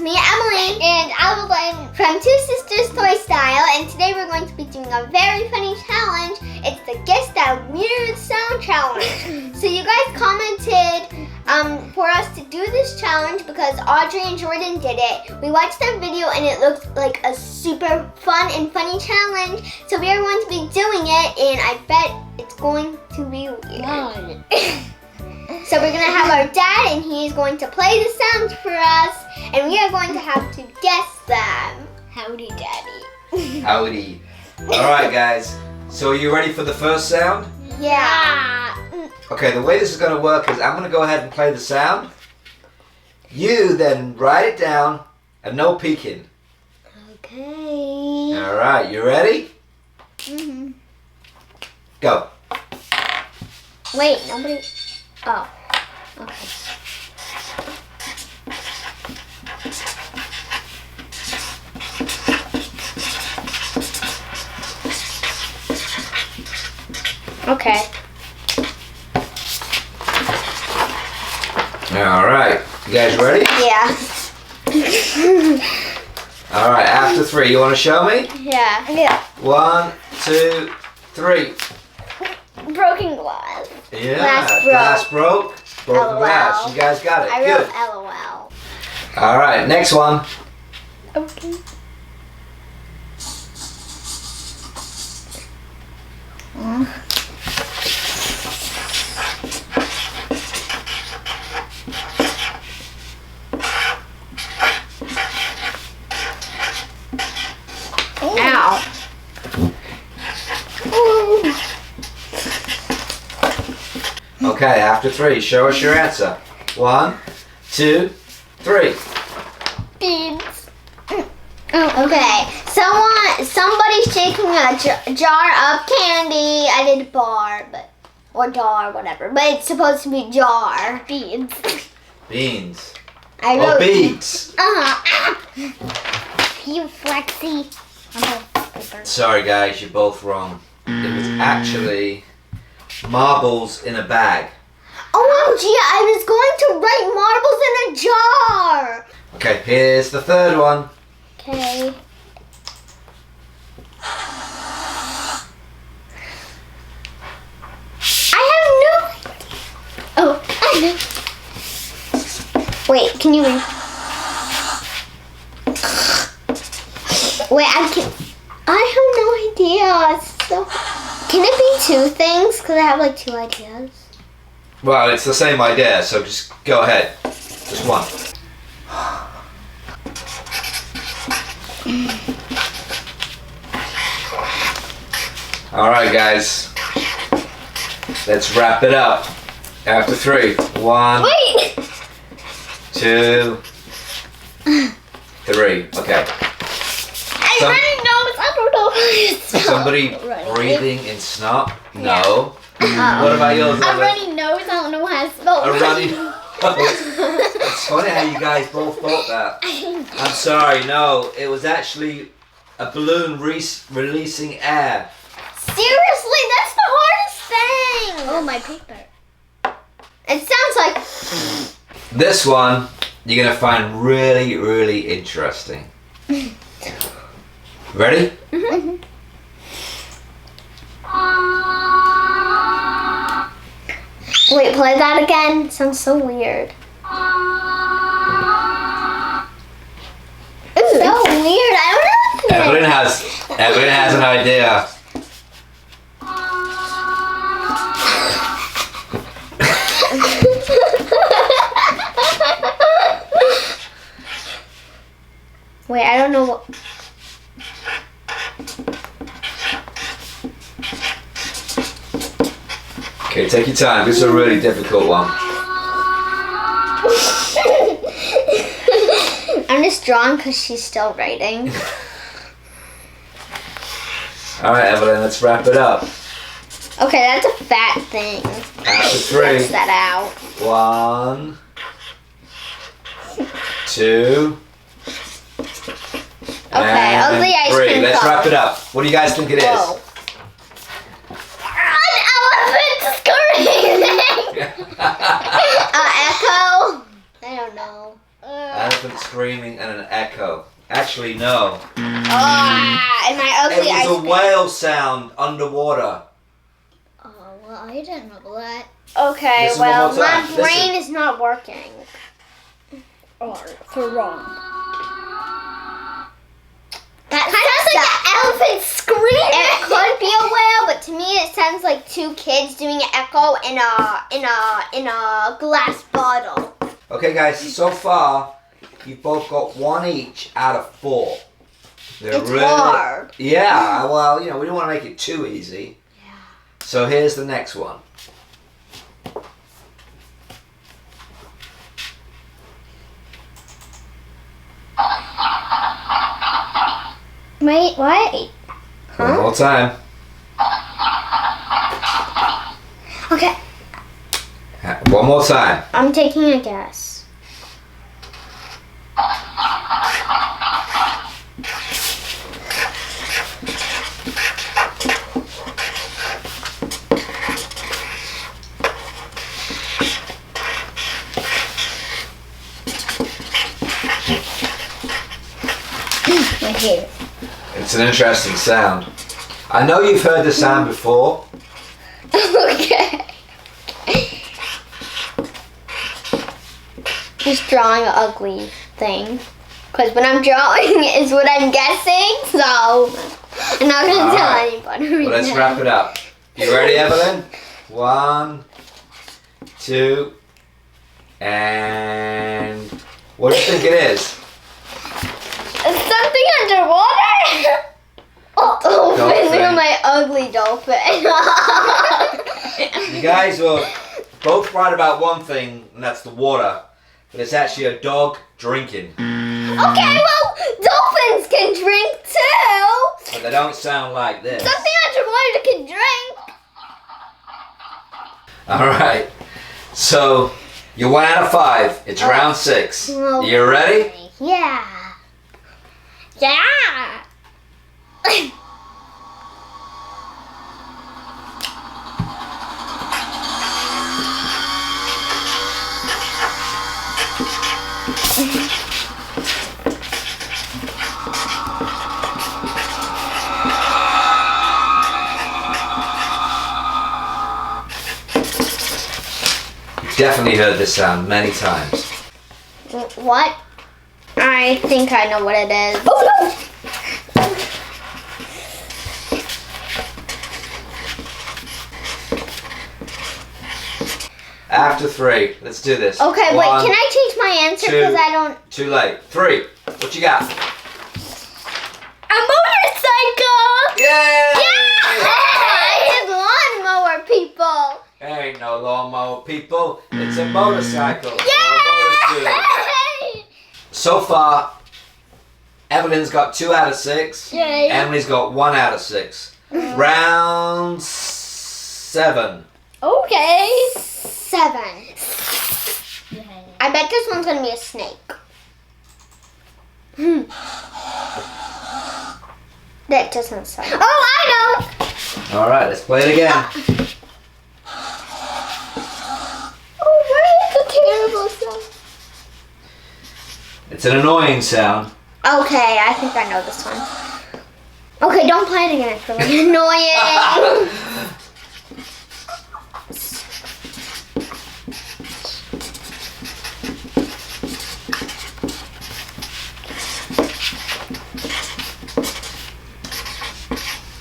me, Evelyn, and Evelyn from Two Sisters Toy Style, and today we're going to be doing a very funny challenge. It's the Guess That Weird Sound Challenge. So you guys commented for us to do this challenge because Audrey and Jordan did it. We watched their video and it looked like a super fun and funny challenge. So we are going to be doing it, and I bet it's going to be weird. So we're gonna have our dad, and he's going to play the sounds for us, and we are going to have to guess them. Howdy, Daddy. Howdy. All right, guys. So are you ready for the first sound? Yeah. Okay, the way this is gonna work is I'm gonna go ahead and play the sound. You then write it down, and no peeking. Okay. All right, you ready? Mhm. Go. Wait, nobody. Oh. Okay. Okay. All right, you guys ready? Yeah. All right, after three, you want to show me? Yeah. Yeah. 1, 2, 3. Broken glass. Yeah, Glass broke. Broken LOL. glass. You guys got it. I Good. wrote LOL. All right, next one. Okay. Ow. Okay, after three, show us your answer. 1, 2, 3. Beans. Okay. Somebody's shaking a jar of candy. I did bar, or jar, whatever. But it's supposed to be jar. Beans. Beans. I Oh, wrote beads. You flexy. Sorry, guys, you're both wrong. It was actually marbles in a bag. OMG, I was going to write marbles in a jar. Okay, here's the third one. Okay. I have no. Oh, I know. Wait, can you read? Wait, I have no idea. So, can it be two things? Because I have like two ideas. Well, it's the same idea, so just go ahead. Just one. All right, guys. Let's wrap it up. After three. 1, Wait! 2, 3. Okay. I running nose. I don't know. Somebody breathing in snot? No. What about yours? A runny nose. I don't know how to spell A runny nose. It's funny how you guys both thought that. I'm sorry, no. It was actually a balloon releasing air. Seriously, that's the hardest thing. Oh, my paper. It sounds like. This one, you're going to find really, really interesting. Ready? Mm-hmm. Wait, play that again. It sounds so weird. It's so weird. I don't know. Evelyn has an idea. Wait, I don't know what. Okay, take your time. This is a really difficult one. I'm just drawn because she's still writing. All right, Evelyn, let's wrap it up. Okay, that's a fat thing. After three. Fix that out. 1, 2. Okay, and ugly ice 3. cream Let's cone. wrap it up. What do you guys think it is? Whoa. An elephant screaming. Echo. I don't know. Elephant screaming and an Actually, no. And my ugly It ice was a cream. whale sound underwater. Oh, well, I didn't know that. Okay, Listen well, one more my time. brain Listen. is not working. Or for wrong. That sounds like an elephant screaming. It could be a whale, but to me it sounds like two kids doing an echo in a glass bottle. Okay, guys, so far, you've both got 1 each out of 4. They're It's hard. Yeah, well, you know, we don't want to make it too easy. Yeah. So here's the next one. Wait, what? One more time. Okay, One more time. I'm taking a guess. I hate it. It's an interesting sound. I know you've heard the sound before. Okay. Just drawing an ugly thing. Because what I'm drawing is what I'm guessing, so I'm not going to tell Alright. anybody. Well, let's wrap it up. You ready, Evelyn? 1, 2, and what do you think it is? Something underwater? Oh, dolphin. Look Dolphin. at my ugly dolphin. You guys were both right about one thing, and that's the water. But it's actually a dog drinking. Okay, well, dolphins can drink too. But they don't sound like this. Something underwater can drink. Alright. So, you're 1 out of 5. It's round 6. Oh. You ready? Yeah. Yeah. Definitely heard this sound many times. What? I think I know what it is. Oh no! After 3. Let's do this. Okay, wait, 1, can I change my answer? 2. Because I don't... Too late. 3. What you got? A motorcycle! Yay! It's lawnmower, people! Ain't no lawnmower, people. It's a motorcycle. Or a Yay! motorcycle. So far, Evelyn's got 2 out of 6. Yay. Emily's got 1 out of 6. Round 7. Okay. 7. I bet this one's gonna be a snake. That doesn't sound. Oh, I know! All right, let's play it again. Oh, what is a terrible sound? It's an annoying sound. Okay, I think I know this one. Okay, don't play it again. It's really annoying.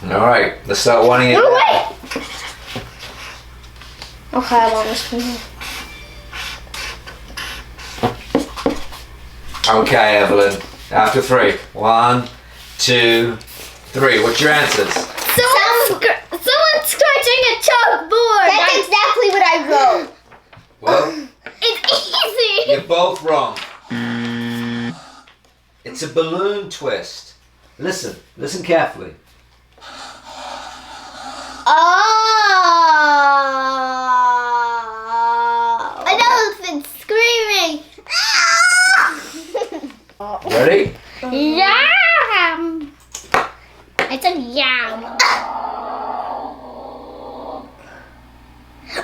All right, let's start wanting it. No, down. wait! Okay, I want this one. Okay, Evelyn. After 3. 1, 2, 3. What's your answers? Someone's scratching a chalkboard. That's exactly what I wrote. Well, It's easy. you're both wrong. It's a balloon twist. Listen carefully. Oh! An elephant screaming. Ready? Yam. It's a yam.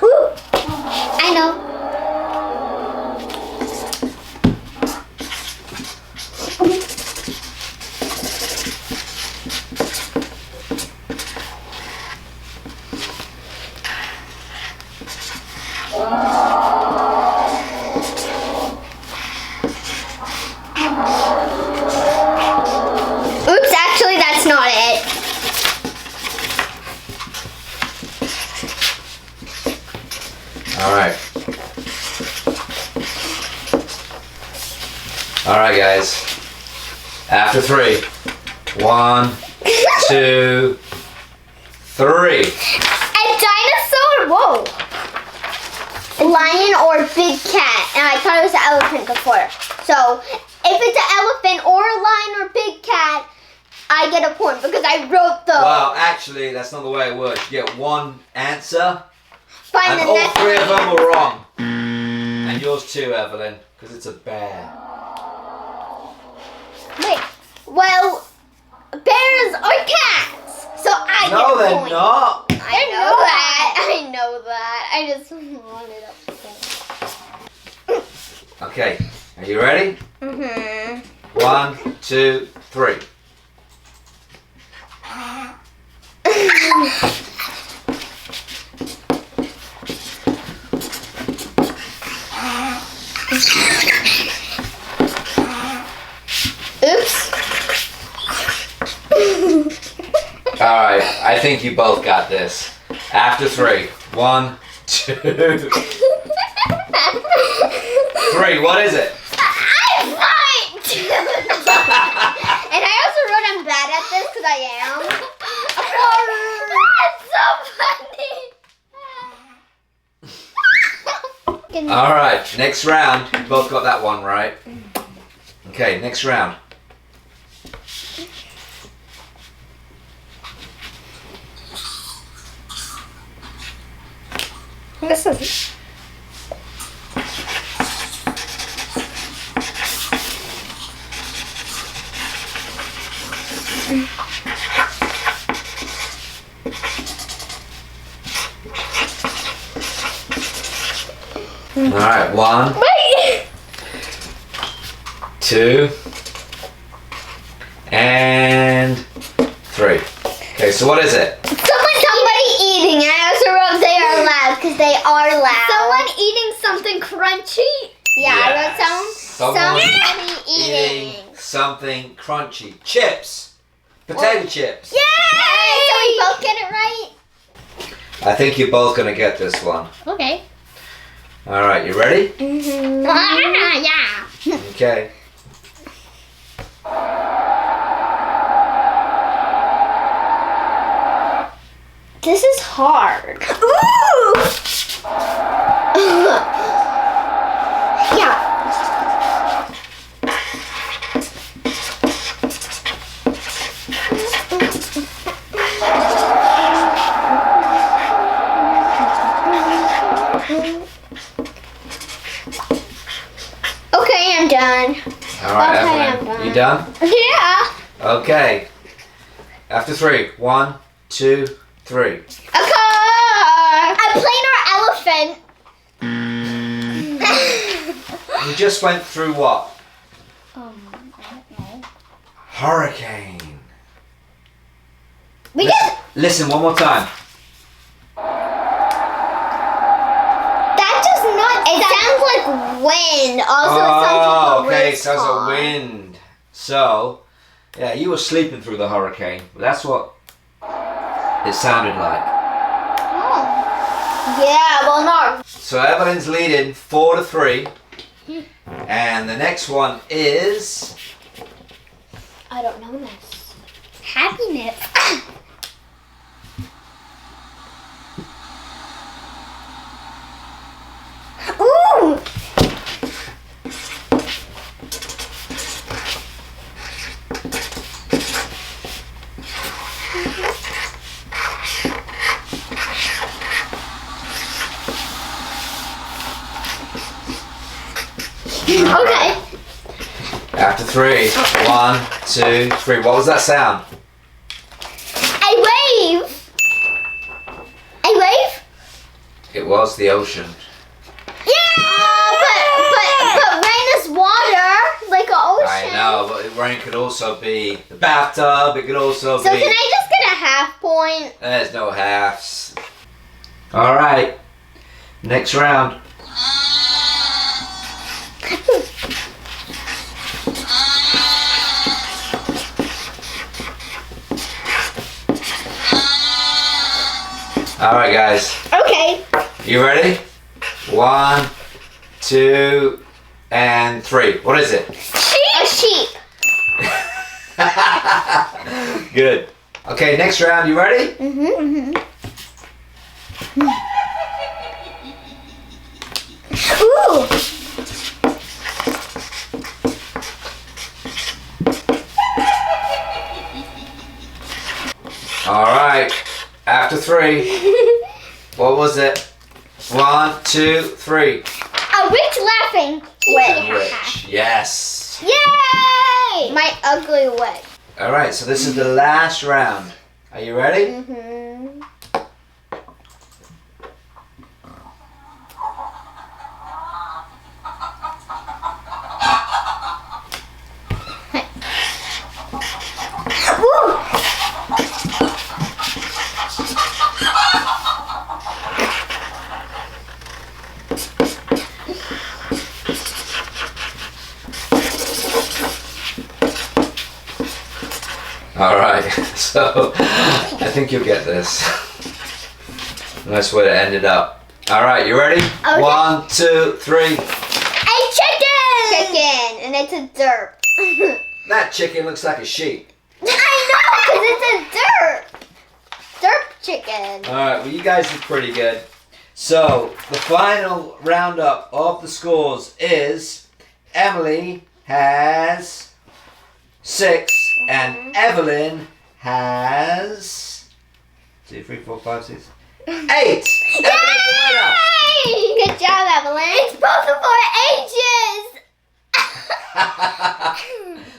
Ooh, I know. Oops, actually that's not it. Alright. Alright, guys. After 3. 1, 2, 3. A dinosaur? Whoa. Lion or big cat. And I thought it was an elephant before. So, if it's an elephant or a lion or big cat, I get a point because I wrote those. Well, actually, that's not the way it works. You get one answer, Find and the all next 3 of one. them were wrong. And yours too, Evelyn, because it's a bear. Wait. Well, bears are cats. So I No, get a they're point. not. I know that. I know that. I just wanted a point. Okay, are you ready? Mm-hmm. 1, 2, 3. Oops. Alright, I think you both got this. After 3. 1, 2, 3. What is it? I'm fine. And I also wrote I'm bad at this because I am. That's so funny. Alright, next round. You both got that one right. Okay, next round. This is. Alright, 1, Wait! 2, and 3. Okay, so what is it? Somebody eating. And I also wrote they are loud because they are loud. Someone eating something crunchy? Yeah, I wrote Someone somebody eating. something crunchy. Chips. Potato chips. Yay! So we both get it right? I think you're both going to get this one. Okay. Alright, you ready? Mm-hmm. Yeah. Okay. This is hard. Ooh! Yeah. Okay, I'm done. Alright, Okay, Evelyn. I'm You done? Yeah. Okay. After 3. 1, 2, 3. A car. A plane or elephant. We just went through what? I don't know. Hurricane. We Listen, just. listen one more time. That does not. It sounds like wind. Also, it sounds like a okay, race so it's a car. wind. So, yeah, you were sleeping through the hurricane. That's what it sounded like. Oh. Yeah, well, no. So Evelyn's leading 4-3. And the next one is... I don't know this. Happiness. Ooh. Okay. After 3. 1, 2, 3. What was that sound? A wave. A wave? It was the ocean. Yeah. But rain is water, like an ocean. I know, but rain could also be the bathtub. It could also So be... can I just get a half point? There's no halves. Alright. Next round. All right, guys. Okay. You ready? 1, 2, and 3. What is it? A sheep. Good. Okay, next round. You ready? Ooh. All right. After 3. What was it? 1, 2, 3. A witch laughing. And witch. Yes. Yay! My ugly witch. All right. So this is the last round. Are you ready? All right, so I think you'll get this. Nice way to end it up. All right, you ready? Okay. 1, 2, 3. A chicken! Chicken, and it's a derp. That chicken looks like a sheep. I know, because it's a derp. Derp chicken. All right, well, you guys did pretty good. So the final roundup of the scores is Emily has 6 and Evelyn has 2, 3, 4, 5, 6, 8. Evelyn's the winner. Yay! Good job, Evelyn. It's both of our ages.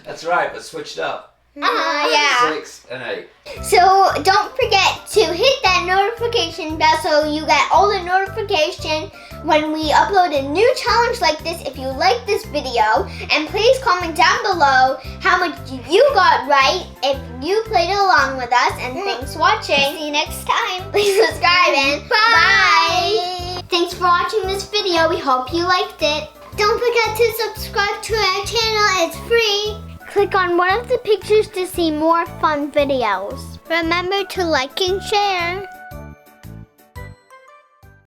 That's right, but switched up. Yeah. 6 and 8. So don't forget to hit that notification bell so you get all the notification when we upload a new challenge like this if you like this video. And please comment down below how much you got right if you played along with us. And thanks for watching. See you next time. Please subscribe and bye. Thanks for watching this video. We hope you liked it. Don't forget to subscribe to our channel. It's free. Click on one of the pictures to see more fun videos. Remember to like and share.